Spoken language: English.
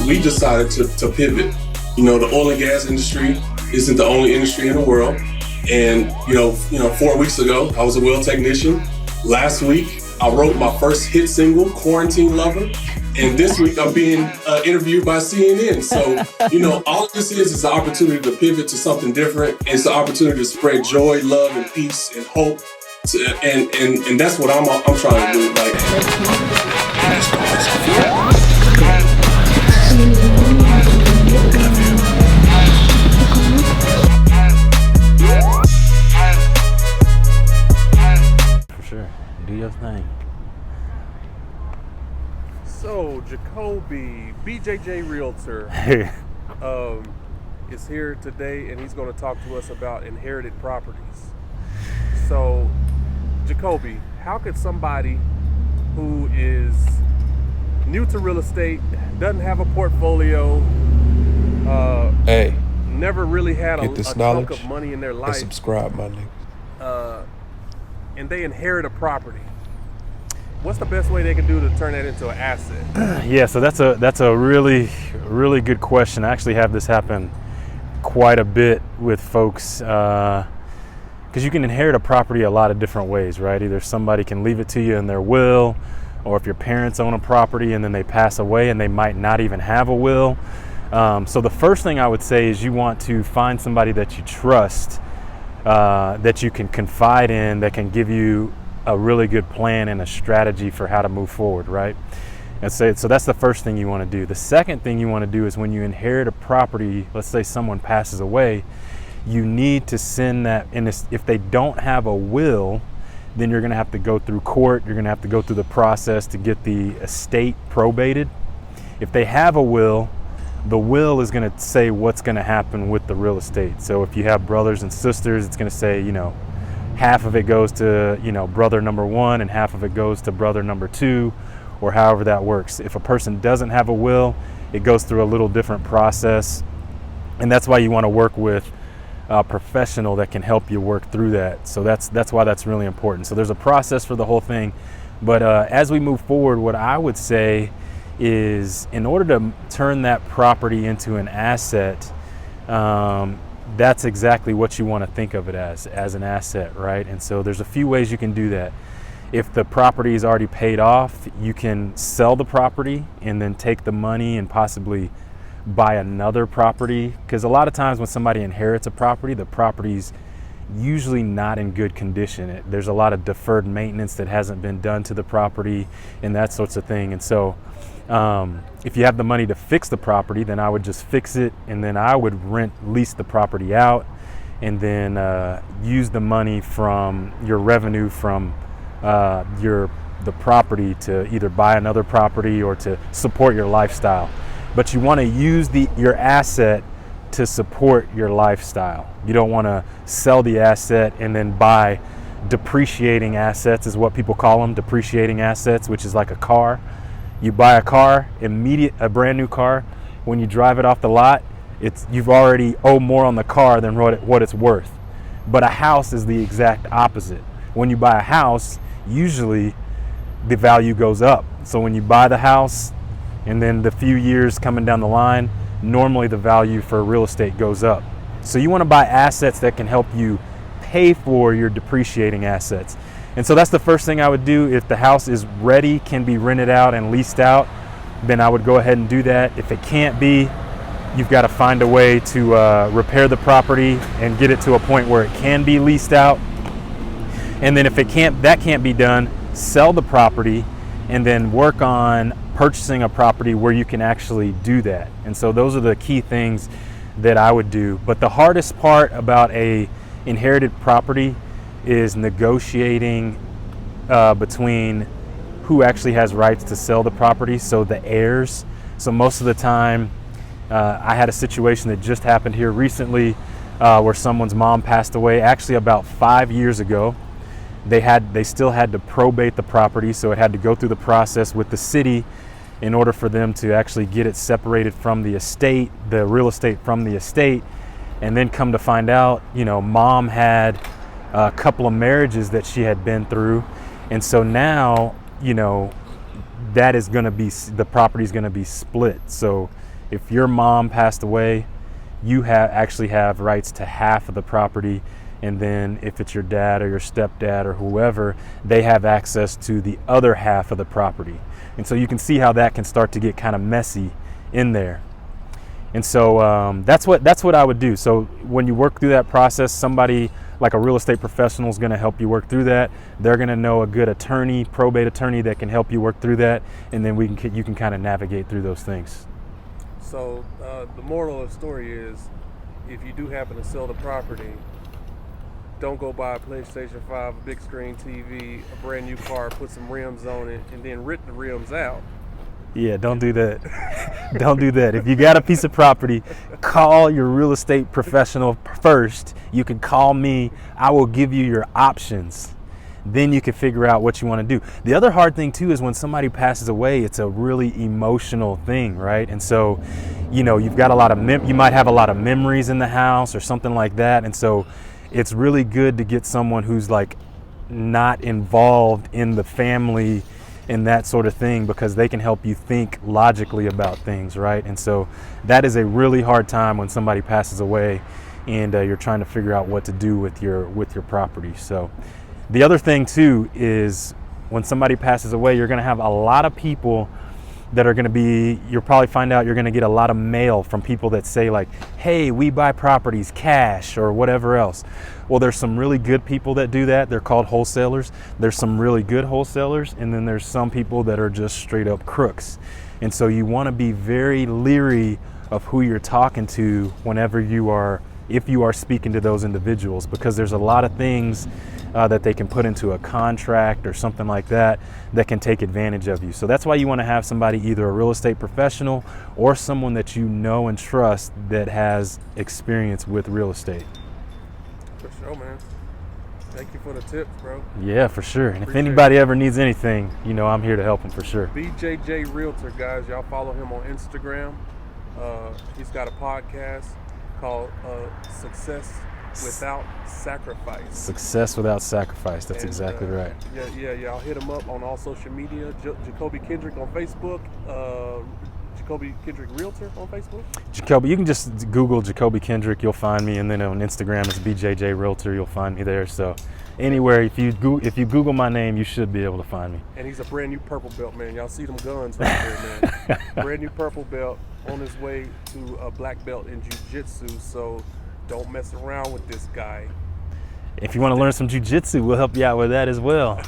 we decided to pivot. You know, the oil and gas industry isn't the only industry in the world. And, 4 weeks ago, I was a well technician. Last week, I wrote my first hit single, Quarantine Lover. And this week, I'm being interviewed by CNN. So, all this is an opportunity to pivot to something different. It's an opportunity to spread joy, love, and peace and hope. And that's what I'm trying to do. For sure. Do your thing. So, Jacobe, BJJRealtor, is here today, and he's going to talk to us about inherited properties. So, Jacobe, how could somebody who is new to real estate, doesn't have a portfolio, never really had a chunk of money in their life, and subscribe, my nigga, and they inherit a property, what's the best way they can do to turn that into an asset? Yeah, so that's a really, really good question. I actually have this happen quite a bit with folks, because you can inherit a property a lot of different ways, right? Either somebody can leave it to you in their will, or if your parents own a property and then they pass away and they might not even have a will. So the first thing I would say is you want to find somebody that you trust, that you can confide in, that can give you a really good plan and a strategy for how to move forward, right? And so that's the first thing you want to do. The second thing you want to do is when you inherit a property, let's say someone passes away, you need to send that, and if they don't have a will, then you're going to have to go through court. You're going to have to go through the process to get the estate probated. If they have a will, the will is going to say what's going to happen with the real estate. So if you have brothers and sisters, it's going to say, half of it goes to, brother number one and half of it goes to brother number two, or however that works. If a person doesn't have a will, it goes through a little different process. And that's why you want to work with a professional that can help you work through that. So that's why that's really important. So there's a process for the whole thing. But as we move forward, what I would say is in order to turn that property into an asset, that's exactly what you want to think of it as an asset, right? And so there's a few ways you can do that. If the property is already paid off, you can sell the property and then take the money and possibly buy another property, because a lot of times when somebody inherits a property, the property's usually not in good condition. There's a lot of deferred maintenance that hasn't been done to the property and that sorts of thing. And so if you have the money to fix the property, then I would just fix it, and then I would lease the property out, and then use the money from your revenue from the property to either buy another property or to support your lifestyle. But you want to use your asset to support your lifestyle. You don't want to sell the asset and then buy depreciating assets, is what people call them, depreciating assets, which is like a car. You buy a car, a brand new car. When you drive it off the lot, you've already owe more on the car than what it's worth. But a house is the exact opposite. When you buy a house, usually the value goes up. So when you buy the house, and then the few years coming down the line, normally the value for real estate goes up. So you want to buy assets that can help you pay for your depreciating assets. And so that's the first thing I would do. If the house is ready, can be rented out and leased out, then I would go ahead and do that. If it can't be, you've got to find a way to repair the property and get it to a point where it can be leased out. And then if that can't be done, sell the property and then work on purchasing a property where you can actually do that. And so those are the key things that I would do. But the hardest part about a inherited property is negotiating between who actually has rights to sell the property, so the heirs. So most of the time, I had a situation that just happened here recently where someone's mom passed away, actually about 5 years ago. They still had to probate the property, so it had to go through the process with the city in order for them to actually get it separated from the estate, the real estate from the estate. And then come to find out, mom had a couple of marriages that she had been through. And so now, that is going to be, the property is going to be split. So if your mom passed away, you actually have rights to half of the property. And then if it's your dad or your stepdad or whoever, they have access to the other half of the property. And so you can see how that can start to get kind of messy in there. And so that's what I would do. So when you work through that process, somebody like a real estate professional is going to help you work through that. They're going to know a good attorney, probate attorney, that can help you work through that. And then you can kind of navigate through those things. So the moral of the story is, if you do happen to sell the property, don't go buy a PlayStation 5, a big screen TV, a brand new car, put some rims on it, and then rip the rims out. Yeah, don't do that. Don't do that. If you got a piece of property, call your real estate professional first. You can call me. I will give you your options. Then you can figure out what you want to do. The other hard thing too is when somebody passes away, it's a really emotional thing, right? And so, you've got a lot of you might have a lot of memories in the house or something like that. And so it's really good to get someone who's like not involved in the family and that sort of thing, because they can help you think logically about things, right? And so that is a really hard time when somebody passes away and you're trying to figure out what to do with your property. So the other thing too is when somebody passes away, you're going to have a lot of people that are going to be, you'll probably find out you're going to get a lot of mail from people that say like, hey, we buy properties cash or whatever else. Well, there's some really good people that do that. They're called wholesalers. There's some really good wholesalers, and then there's some people that are just straight up crooks. And so you want to be very leery of who you're talking to whenever if you are speaking to those individuals, because there's a lot of things that they can put into a contract or something like that can take advantage of you. So that's why you want to have somebody, either a real estate professional or someone that you know and trust that has experience with real estate. For sure, man. Thank you for the tips, bro. Yeah, for sure. And Appreciate if anybody ever needs anything, I'm here to help them for sure. BJJRealtor, guys. Y'all follow him on Instagram. He's got a podcast called Success Without Sacrifice. Success Without Sacrifice. That's exactly right. Yeah. Y'all hit him up on all social media. Jacobe Kendrick on Facebook. Jacobe Kendrick Realtor on Facebook. Jacobe, you can just Google Jacobe Kendrick. You'll find me, and then on Instagram it's BJJRealtor. You'll find me there. So anywhere, if you Google my name, you should be able to find me. And he's a brand new purple belt, man. Y'all see them guns right there, man. Brand new purple belt, on his way to a black belt in jiu-jitsu. So don't mess around with this guy. If you want to learn some jiu-jitsu, we'll help you out with that as well.